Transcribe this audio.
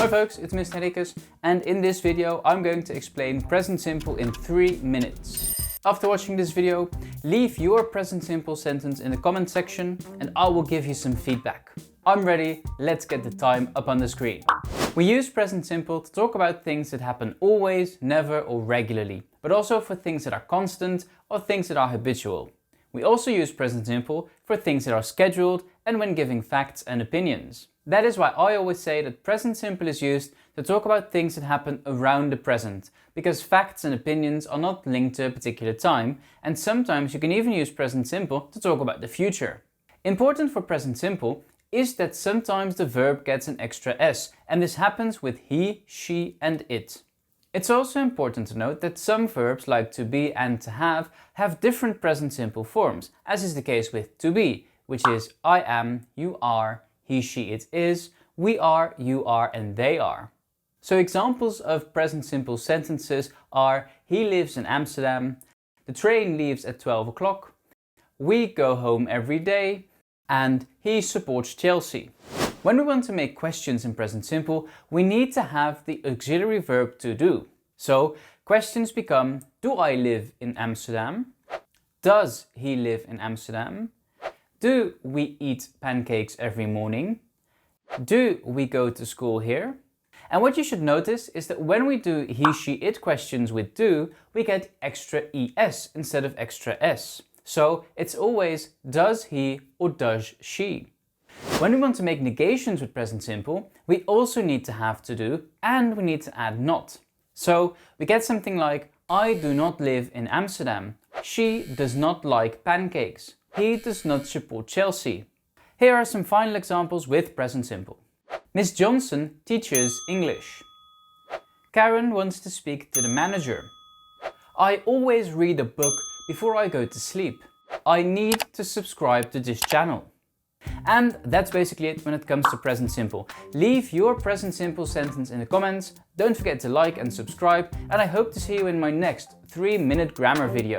Hi folks, it's Mr. Henriquez, and in this video I'm going to explain present simple in 3 minutes. After watching this video, leave your present simple sentence in the comment section and I will give you some feedback. I'm ready, let's get the time up on the screen. We use present simple to talk about things that happen always, never or regularly, but also for things that are constant or things that are habitual. We also use present simple for things that are scheduled and when giving facts and opinions. That is why I always say that present simple is used to talk about things that happen around the present, because facts and opinions are not linked to a particular time, and sometimes you can even use present simple to talk about the future. Important for present simple is that sometimes the verb gets an extra s, and this happens with he, she and it. It's also important to note that some verbs like to be and to have different present simple forms, as is the case with to be, which is I am, you are, he, she, it is, we are, you are and they are. So examples of present simple sentences are he lives in Amsterdam, the train leaves at 12 o'clock, we go home every day, and he supports Chelsea. When we want to make questions in present simple, we need to have the auxiliary verb to do. So questions become, do I live in Amsterdam? Does he live in Amsterdam? Do we eat pancakes every morning? Do we go to school here? And what you should notice is that when we do he, she, it questions with do, we get extra es instead of extra s. So it's always does he or does she. When we want to make negations with present simple, we also need to have to do and we need to add not. So we get something like I do not live in Amsterdam. She does not like pancakes. He does not support Chelsea. Here are some final examples with present simple. Miss Johnson teaches English. Karen wants to speak to the manager. I always read a book before I go to sleep. I need to subscribe to this channel. And that's basically it when it comes to present simple. Leave your present simple sentence in the comments. Don't forget to like and subscribe. And I hope to see you in my next 3-minute grammar video.